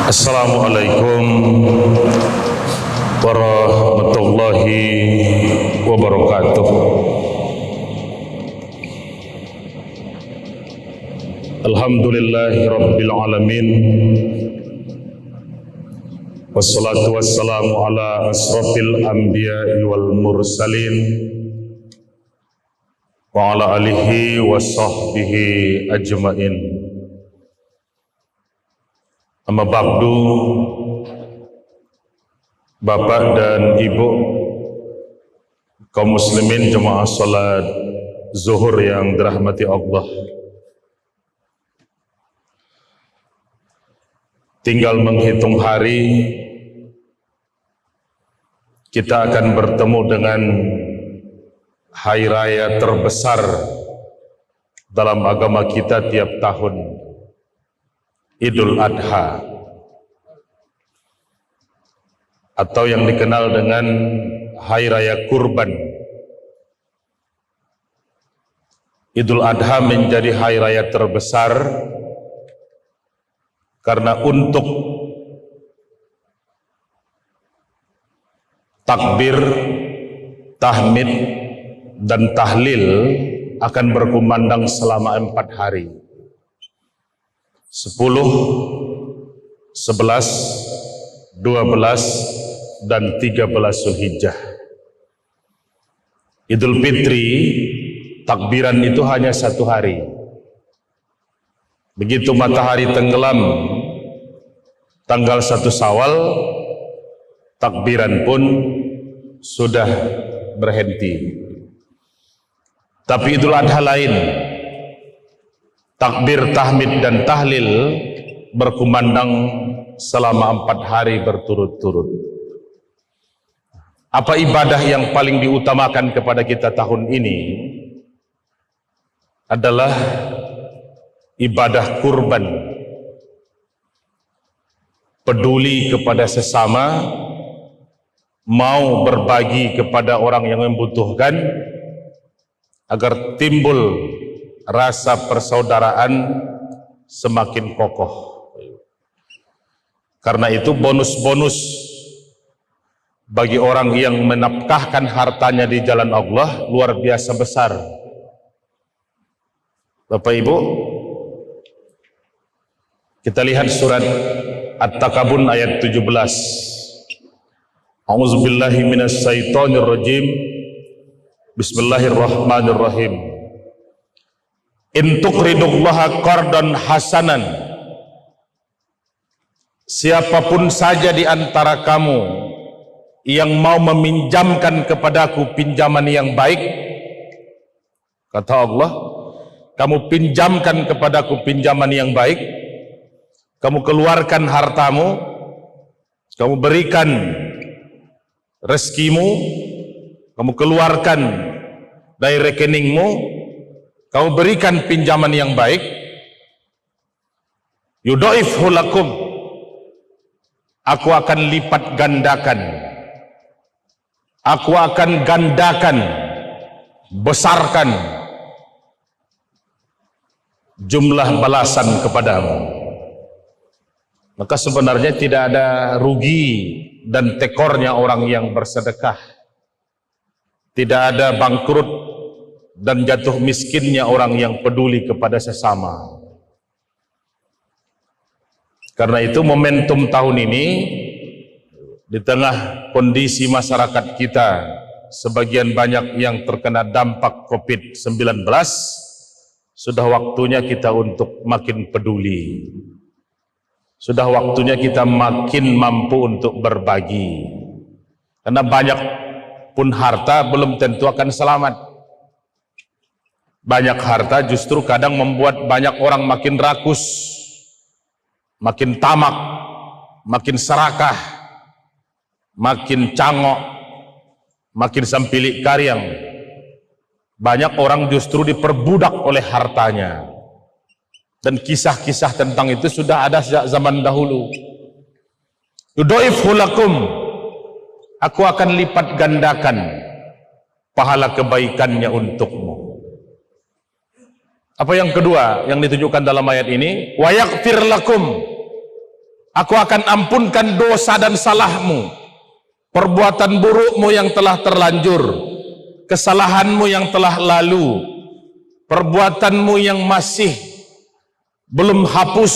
Assalamualaikum warahmatullahi wabarakatuh. Alhamdulillahi rabbil alamin. Wassalatu wassalamu ala asrafil anbiya'i wal mursalin wa ala alihi wa sahbihi ajmain. Amma ba'du, Bapak dan Ibu kaum muslimin jemaah salat zuhur yang dirahmati Allah. Tinggal menghitung hari, kita akan bertemu dengan hari raya terbesar dalam agama kita tiap tahun, Idul Adha, atau yang dikenal dengan Hari Raya Kurban. Idul Adha menjadi hari raya terbesar karena untuk takbir, tahmid, dan tahlil akan berkumandang selama 4 hari. 10, 11, 12, dan 13 Zulhijjah. Idul Fitri, takbiran itu hanya 1 hari. Begitu matahari tenggelam tanggal 1 Syawal, takbiran pun sudah berhenti. Tapi Idul Adha lain. Takbir, tahmid, dan tahlil berkumandang selama 4 hari berturut-turut. Apa ibadah yang paling diutamakan kepada kita tahun ini adalah ibadah kurban. Peduli kepada sesama, mau berbagi kepada orang yang membutuhkan, agar timbul rasa persaudaraan semakin kokoh. Karena itu bonus-bonus bagi orang yang menafkahkan hartanya di jalan Allah luar biasa besar. Bapak Ibu, kita lihat surat At-Takabun ayat 17. A'udzubillahi minasyaitonirrajim. Bismillahirrahmanirrahim. In tuqridullaha qardan hasanan. Siapapun saja di antara kamu yang mau meminjamkan kepadaku pinjaman yang baik, kata Allah, kamu pinjamkan kepadaku pinjaman yang baik, kamu keluarkan hartamu, kamu berikan rezekimu, kamu keluarkan dari rekeningmu, kamu berikan pinjaman yang baik, yudhaifhu lakum, aku akan lipat gandakan, aku akan gandakan, besarkan jumlah balasan kepadamu. Maka sebenarnya tidak ada rugi dan tekornya orang yang bersedekah. Tidak ada bangkrut dan jatuh miskinnya orang yang peduli kepada sesama. Karena itu momentum tahun ini, di tengah kondisi masyarakat kita sebagian banyak yang terkena dampak COVID-19, sudah waktunya kita untuk makin peduli. Sudah waktunya kita makin mampu untuk berbagi. Karena banyak pun harta belum tentu akan selamat. Banyak harta justru kadang membuat banyak orang makin rakus, makin tamak, makin serakah, makin cangok, makin sampilik karyang. Banyak orang justru diperbudak oleh hartanya. Dan kisah-kisah tentang itu sudah ada sejak zaman dahulu. Yudhaifhu lakum, aku akan lipat gandakan pahala kebaikannya untukmu. Apa yang kedua yang ditunjukkan dalam ayat ini? Wa yaghfir lakum, Aku akan ampunkan dosa dan salahmu, perbuatan burukmu yang telah terlanjur, kesalahanmu yang telah lalu, perbuatanmu yang masih belum hapus,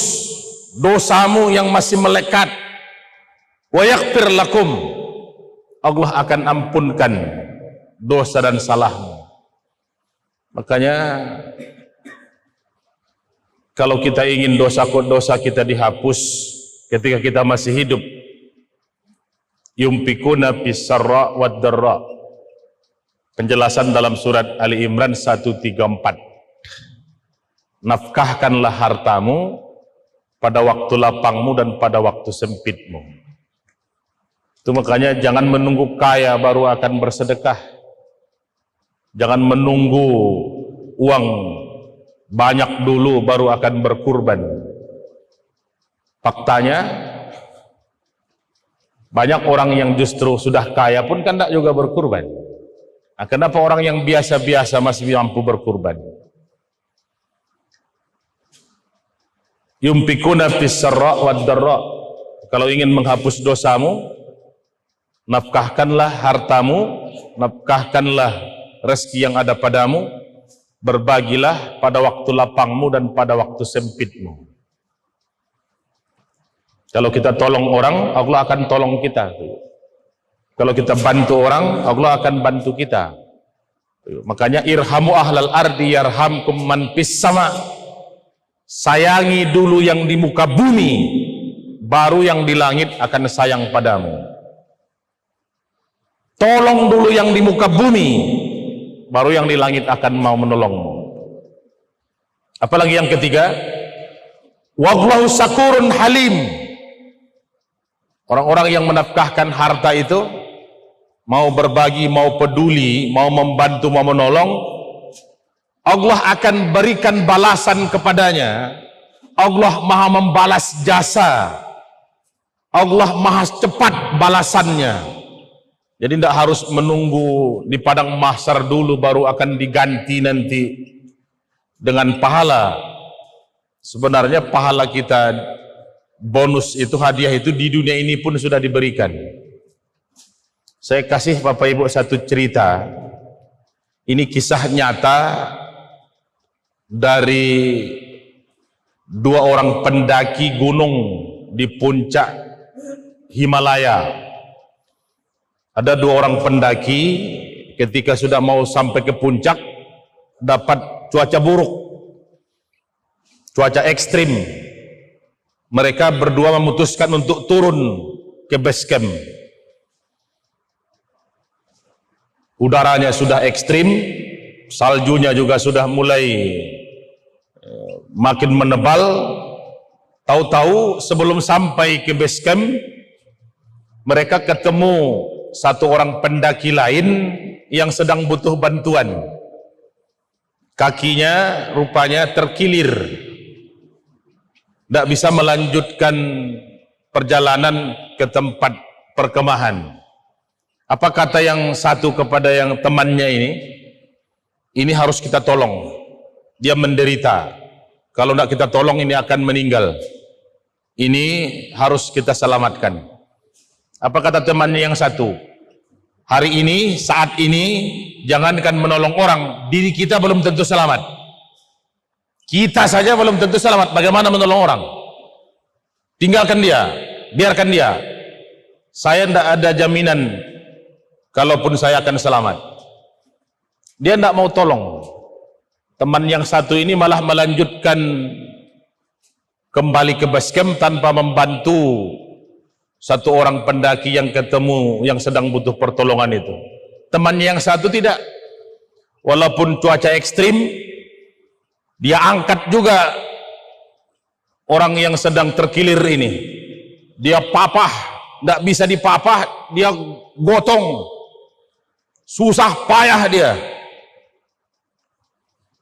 dosamu yang masih melekat. Wa yaghfir lakum, Allah akan ampunkan dosa dan salahmu. Makanya kalau kita ingin dosa kita dihapus ketika kita masih hidup, yumpikuna fis-sarra wad-dharra. Penjelasan dalam surat Ali Imran 134. Nafkahkanlah hartamu pada waktu lapangmu dan pada waktu sempitmu. Itu makanya jangan menunggu kaya baru akan bersedekah. Jangan menunggu uang banyak dulu baru akan berkurban. Faktanya banyak orang yang justru sudah kaya pun kan tidak juga berkurban. Nah, kenapa orang yang biasa-biasa masih mampu berkurban? Yumpikuna fis-sarra wad-dharra. Kalau ingin menghapus dosamu, nafkahkanlah hartamu, nafkahkanlah rezeki yang ada padamu, berbagilah pada waktu lapangmu dan pada waktu sempitmu. Kalau kita tolong orang, Allah akan tolong kita. Kalau kita bantu orang, Allah akan bantu kita. Makanya irhamu ahlal ardi yarhamkum man fis sama. Sayangi dulu yang di muka bumi, baru yang di langit akan sayang padamu. Tolong dulu yang di muka bumi, baru yang di langit akan mau menolongmu. Apalagi yang ketiga, wallahu syakurun halim. Orang-orang yang menafkahkan harta itu, mau berbagi, mau peduli, mau membantu, mau menolong, Allah akan berikan balasan kepadanya. Allah maha membalas jasa, Allah maha cepat balasannya. Jadi tidak harus menunggu di padang mahsyar dulu baru akan diganti nanti dengan pahala. Sebenarnya pahala kita, bonus itu, hadiah itu di dunia ini pun sudah diberikan. Saya kasih Bapak Ibu satu cerita. Ini kisah nyata dari dua orang pendaki gunung di puncak Himalaya. Ada dua orang pendaki ketika sudah mau sampai ke puncak dapat cuaca buruk, cuaca ekstrim. Mereka berdua memutuskan untuk turun ke base camp. Udaranya sudah ekstrim, saljunya juga sudah mulai makin menebal. Tahu-tahu sebelum sampai ke base camp, mereka ketemu satu orang pendaki lain yang sedang butuh bantuan. Kakinya rupanya terkilir, tidak bisa melanjutkan perjalanan ke tempat perkemahan. Apa kata yang satu kepada yang temannya ini harus kita tolong, dia menderita, kalau tidak kita tolong ini akan meninggal, ini harus kita selamatkan. Apa kata temannya yang satu? Hari ini, saat ini, jangankan menolong orang, diri kita belum tentu selamat. Kita saja belum tentu selamat, bagaimana menolong orang? Tinggalkan dia, biarkan dia. Saya tidak ada jaminan kalaupun saya akan selamat. Dia tidak mau tolong. Teman yang satu ini malah melanjutkan kembali ke base camp tanpa membantu satu orang pendaki yang ketemu yang sedang butuh pertolongan itu. Temannya yang satu tidak. Walaupun cuaca ekstrim, dia angkat juga orang yang sedang terkilir ini. Dia papah, tidak bisa dipapah, dia gotong. Susah payah dia.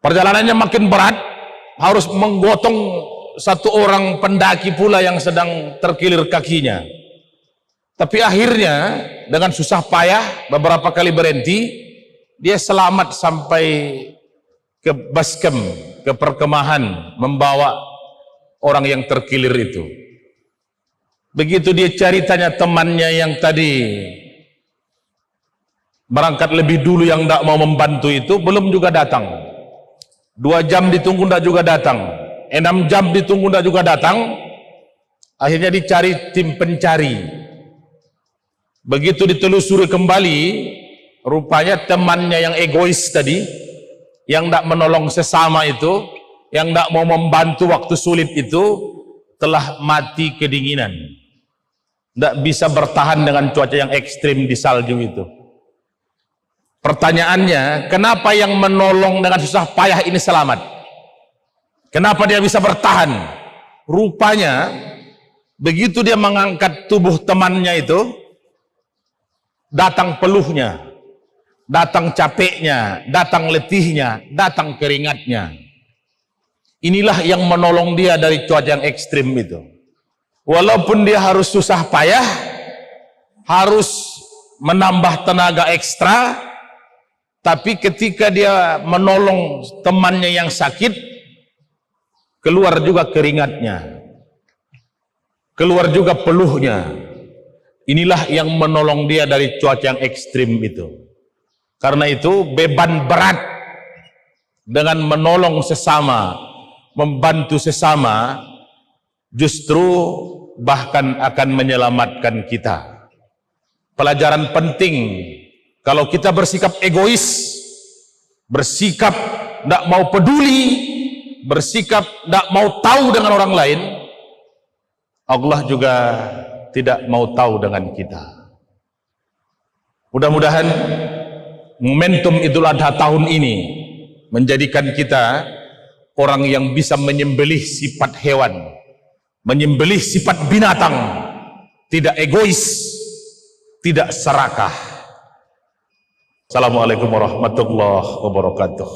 Perjalanannya makin berat, harus menggotong satu orang pendaki pula yang sedang terkilir kakinya. Tapi akhirnya dengan susah payah beberapa kali berhenti, dia selamat sampai ke base camp, ke perkemahan, membawa orang yang terkilir itu. Begitu dia cari tanya temannya yang tadi berangkat lebih dulu yang tidak mau membantu itu, belum juga datang. 2 jam ditunggu tidak juga datang. 6 jam ditunggu tidak juga datang. Akhirnya dicari tim pencari. Begitu ditelusuri kembali, rupanya temannya yang egois tadi, yang tidak menolong sesama itu, yang tidak mau membantu waktu sulit itu, telah mati kedinginan. Tidak bisa bertahan dengan cuaca yang ekstrim di salju itu. Pertanyaannya, kenapa yang menolong dengan susah payah ini selamat? Kenapa dia bisa bertahan? Rupanya, begitu dia mengangkat tubuh temannya itu, datang peluhnya, datang capeknya, datang letihnya, datang keringatnya. Inilah yang menolong dia dari cuaca yang ekstrim itu. Walaupun dia harus susah payah, harus menambah tenaga ekstra, tapi ketika dia menolong temannya yang sakit, keluar juga keringatnya, keluar juga peluhnya. Inilah yang menolong dia dari cuaca yang ekstrim itu. Karena itu beban berat dengan menolong sesama, membantu sesama, justru bahkan akan menyelamatkan kita. Pelajaran penting, kalau kita bersikap egois, bersikap tidak mau peduli, bersikap tidak mau tahu dengan orang lain, Allah juga tidak mau tahu dengan kita. Mudah-mudahan momentum Idul Adha tahun ini menjadikan kita orang yang bisa menyembelih sifat hewan, menyembelih sifat binatang, tidak egois, tidak serakah. Assalamualaikum warahmatullahi wabarakatuh.